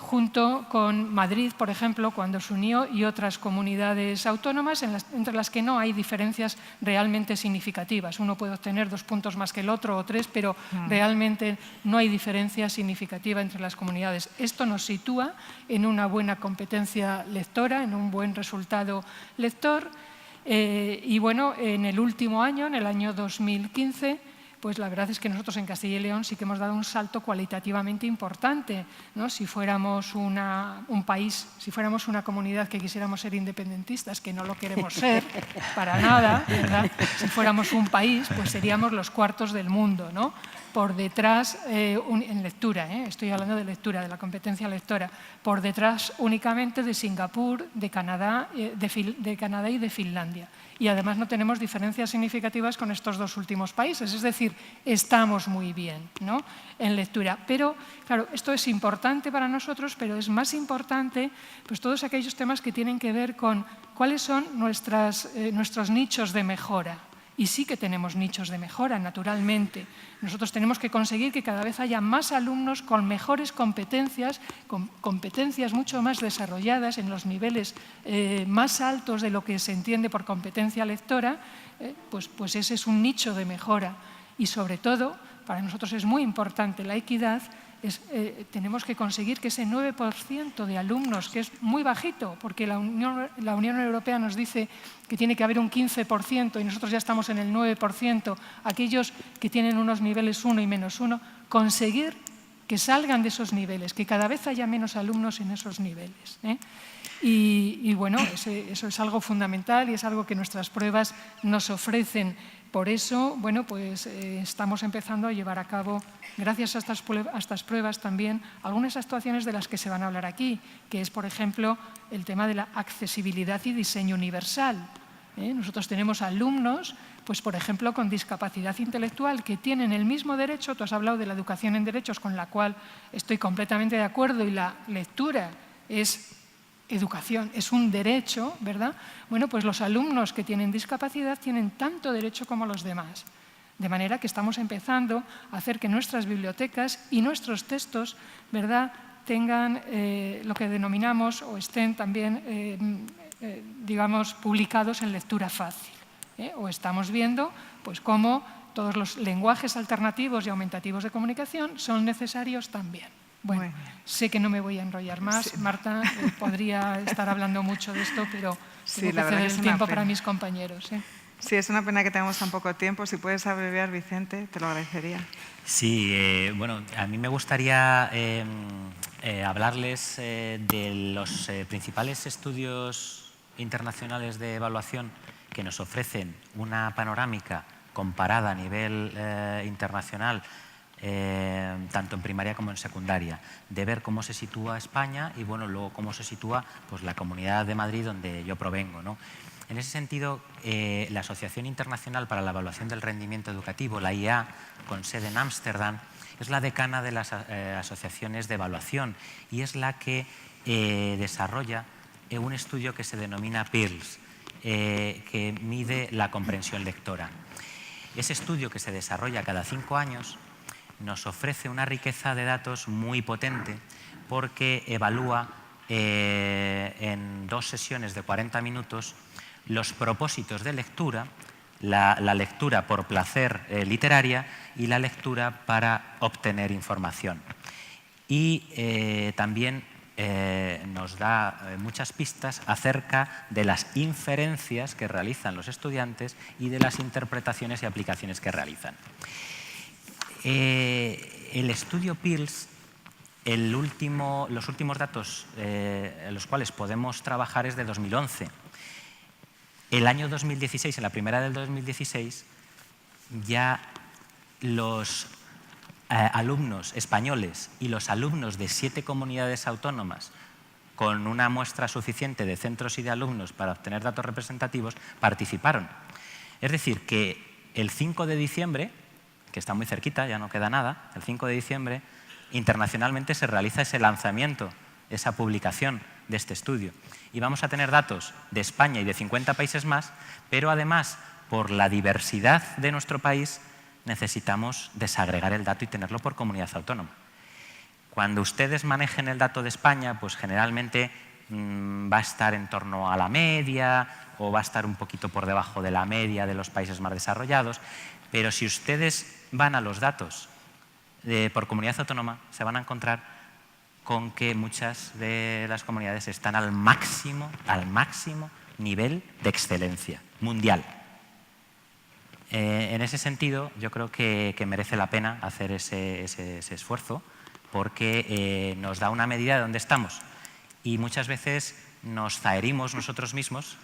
junto con Madrid, por ejemplo, cuando se unió, y otras comunidades autónomas entre las que no hay diferencias realmente significativas. Uno puede obtener 2 puntos más que el otro o 3, pero realmente no hay diferencia significativa entre las comunidades. Esto nos sitúa en una buena competencia lectora, en un buen resultado lector. Y bueno, en el último año, en el año 2015, pues la verdad es que nosotros en Castilla y León sí que hemos dado un salto cualitativamente importante, ¿no? Si fuéramos un país, si fuéramos una comunidad que quisiéramos ser independentistas, que no lo queremos ser para nada, ¿verdad? Si fuéramos un país, pues seríamos los cuartos del mundo, ¿no? por detrás, en lectura, estoy hablando de lectura, de la competencia lectora, por detrás únicamente de Singapur, de Canadá y de Finlandia. Y además no tenemos diferencias significativas con estos dos últimos países, es decir, estamos muy bien, ¿no?, en lectura. Pero, claro, esto es importante para nosotros, pero es más importante pues, todos aquellos temas que tienen que ver con cuáles son nuestros nichos de mejora. Y sí que tenemos nichos de mejora, naturalmente. Nosotros tenemos que conseguir que cada vez haya más alumnos con mejores competencias, con competencias mucho más desarrolladas en los niveles más altos de lo que se entiende por competencia lectora, pues ese es un nicho de mejora. Y sobre todo, para nosotros es muy importante la equidad. Tenemos que conseguir que ese 9% de alumnos, que es muy bajito, porque la Unión Europea nos dice que tiene que haber un 15% y nosotros ya estamos en el 9%, aquellos que tienen unos niveles 1 y menos 1, conseguir que salgan de esos niveles, que cada vez haya menos alumnos en esos niveles. Y bueno, eso es algo fundamental y es algo que nuestras pruebas nos ofrecen. Por eso, bueno, pues estamos empezando a llevar a cabo, gracias a estas pruebas también, algunas actuaciones de las que se van a hablar aquí, que es, por ejemplo, el tema de la accesibilidad y diseño universal. Nosotros tenemos alumnos, pues, por ejemplo, con discapacidad intelectual, que tienen el mismo derecho. Tú has hablado de la educación en derechos, con la cual estoy completamente de acuerdo, y la lectura es educación, es un derecho, ¿verdad? Bueno, pues los alumnos que tienen discapacidad tienen tanto derecho como los demás. De manera que estamos empezando a hacer que nuestras bibliotecas y nuestros textos, ¿verdad?, tengan lo que denominamos o estén también, digamos, publicados en lectura fácil. O estamos viendo pues, cómo todos los lenguajes alternativos y aumentativos de comunicación son necesarios también. Bueno, sé que no me voy a enrollar más. Sí. Marta, podría estar hablando mucho de esto, pero tengo que ceder el tiempo para mis compañeros. Sí, es una pena que tengamos tan poco tiempo. Si puedes abreviar, Vicente, te lo agradecería. Sí, bueno, a mí me gustaría hablarles de los principales estudios internacionales de evaluación que nos ofrecen una panorámica comparada a nivel internacional, tanto en primaria como en secundaria, de ver cómo se sitúa España y bueno, luego cómo se sitúa pues, la Comunidad de Madrid, donde yo provengo, ¿no? En ese sentido, la Asociación Internacional para la Evaluación del Rendimiento Educativo, la IA, con sede en Ámsterdam, es la decana de las asociaciones de evaluación y es la que desarrolla un estudio que se denomina PIRLS, que mide la comprensión lectora. Ese estudio, que se desarrolla cada 5 años, nos ofrece una riqueza de datos muy potente porque evalúa en 2 sesiones de 40 minutos los propósitos de lectura, la lectura por placer literaria y la lectura para obtener información. Y también nos da muchas pistas acerca de las inferencias que realizan los estudiantes y de las interpretaciones y aplicaciones que realizan. El estudio PIRLS, los últimos datos en los cuales podemos trabajar es de 2011. El año 2016, en la primera del 2016, ya los alumnos españoles y los alumnos de 7 comunidades autónomas con una muestra suficiente de centros y de alumnos para obtener datos representativos participaron. Es decir, que el 5 de diciembre, que está muy cerquita, ya no queda nada, el 5 de diciembre, internacionalmente se realiza ese lanzamiento, esa publicación de este estudio. Y vamos a tener datos de España y de 50 países más, pero además, por la diversidad de nuestro país, necesitamos desagregar el dato y tenerlo por comunidad autónoma. Cuando ustedes manejen el dato de España, pues generalmente va a estar en torno a la media o va a estar un poquito por debajo de la media de los países más desarrollados, pero si ustedes van a los datos por comunidad autónoma, se van a encontrar con que muchas de las comunidades están al máximo nivel de excelencia mundial. En ese sentido, yo creo que merece la pena hacer ese esfuerzo porque nos da una medida de dónde estamos y muchas veces nos zaherimos nosotros mismos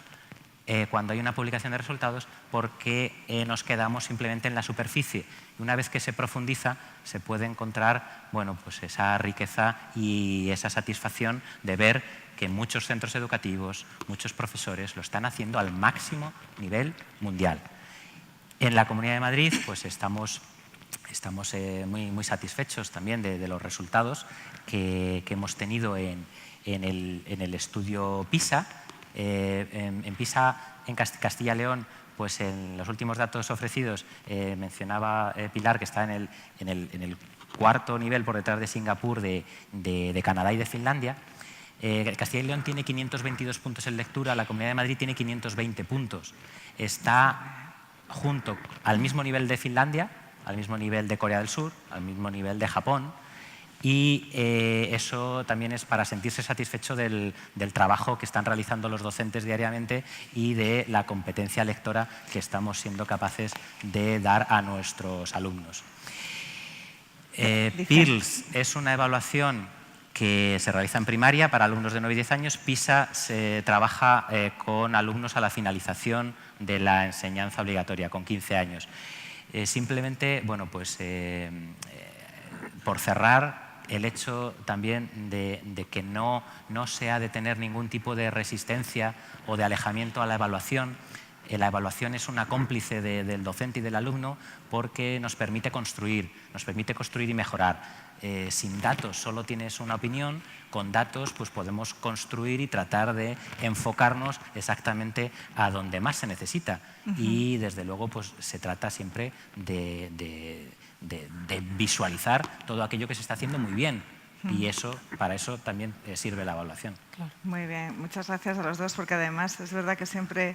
cuando hay una publicación de resultados, porque nos quedamos simplemente en la superficie. Y una vez que se profundiza, se puede encontrar, bueno, pues esa riqueza y esa satisfacción de ver que muchos centros educativos, muchos profesores lo están haciendo al máximo nivel mundial. En la Comunidad de Madrid pues estamos muy satisfechos también de los resultados que hemos tenido en el estudio PISA. En PISA, en Castilla y León, pues en los últimos datos ofrecidos, mencionaba Pilar que está en el cuarto nivel por detrás de Singapur, de Canadá y de Finlandia. Castilla y León tiene 522 puntos en lectura, la Comunidad de Madrid tiene 520 puntos. Está junto al mismo nivel de Finlandia, al mismo nivel de Corea del Sur, al mismo nivel de Japón, y eso también es para sentirse satisfecho del trabajo que están realizando los docentes diariamente y de la competencia lectora que estamos siendo capaces de dar a nuestros alumnos. PIRLS es una evaluación que se realiza en primaria para alumnos de 9 y 10 años. PISA se trabaja con alumnos a la finalización de la enseñanza obligatoria, con 15 años. Simplemente, bueno, pues por cerrar, el hecho también de que no se ha de tener ningún tipo de resistencia o de alejamiento a la evaluación. La evaluación es una cómplice del docente y del alumno porque nos permite construir y mejorar. Sin datos solo tienes una opinión, con datos pues podemos construir y tratar de enfocarnos exactamente a donde más se necesita. Y desde luego pues se trata siempre de visualizar todo aquello que se está haciendo muy bien. Y para eso también sirve la evaluación. Muy bien, muchas gracias a los dos, porque además es verdad que siempre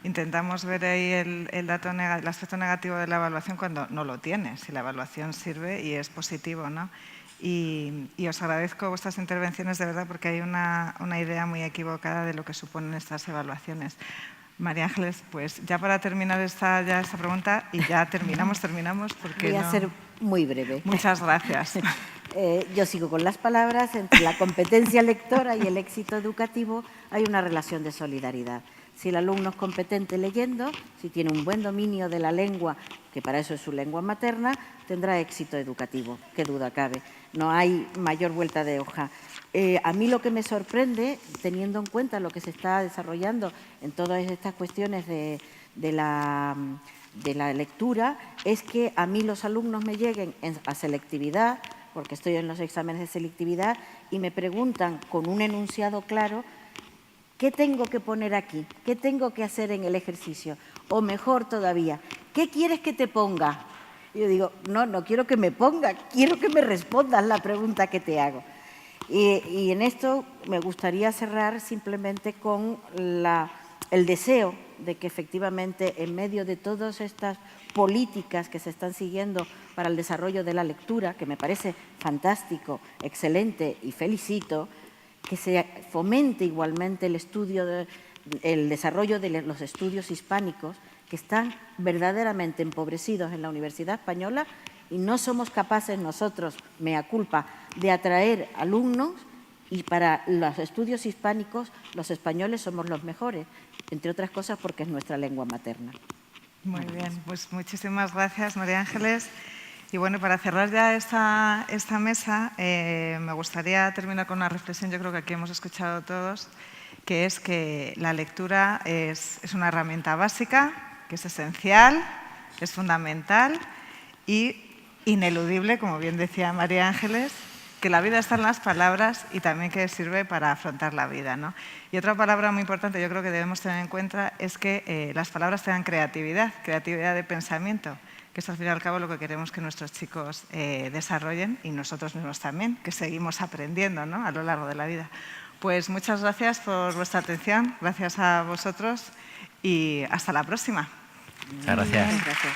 intentamos ver ahí el aspecto negativo de la evaluación cuando no lo tiene, si la evaluación sirve y es positivo, ¿no? Y os agradezco vuestras intervenciones de verdad, porque hay una idea muy equivocada de lo que suponen estas evaluaciones. María Ángeles, pues ya para terminar esta pregunta, y ya terminamos porque voy a ser muy breve. Muchas gracias. Yo sigo con las palabras. Entre la competencia lectora y el éxito educativo hay una relación de solidaridad. Si el alumno es competente leyendo, si tiene un buen dominio de la lengua, que para eso es su lengua materna, tendrá éxito educativo, qué duda cabe. No hay mayor vuelta de hoja. A mí lo que me sorprende, teniendo en cuenta lo que se está desarrollando en todas estas cuestiones de la lectura, es que a mí los alumnos me lleguen a selectividad, porque estoy en los exámenes de selectividad, y me preguntan con un enunciado claro: ¿qué tengo que poner aquí? ¿Qué tengo que hacer en el ejercicio? O mejor todavía, ¿qué quieres que te ponga? Y yo digo, no quiero que me ponga, quiero que me respondas la pregunta que te hago. Y en esto me gustaría cerrar simplemente con el deseo de que efectivamente en medio de todas estas políticas que se están siguiendo para el desarrollo de la lectura, que me parece fantástico, excelente y felicito, que se fomente igualmente el desarrollo de los estudios hispánicos, que están verdaderamente empobrecidos en la Universidad Española, y no somos capaces nosotros, mea culpa, de atraer alumnos, y para los estudios hispánicos los españoles somos los mejores, entre otras cosas porque es nuestra lengua materna. Muy bien, pues muchísimas gracias, María Ángeles. Y bueno, para cerrar ya esta mesa, me gustaría terminar con una reflexión, yo creo que aquí hemos escuchado todos, que es que la lectura es una herramienta básica, que es esencial, es fundamental y ineludible, como bien decía María Ángeles, que la vida está en las palabras y también que sirve para afrontar la vida, ¿no? Y otra palabra muy importante, yo creo que debemos tener en cuenta, es que las palabras tengan creatividad de pensamiento, que es al fin y al cabo lo que queremos que nuestros chicos desarrollen, y nosotros mismos también, que seguimos aprendiendo, ¿no?, a lo largo de la vida. Pues muchas gracias por vuestra atención, gracias a vosotros y hasta la próxima. Muchas gracias. Gracias.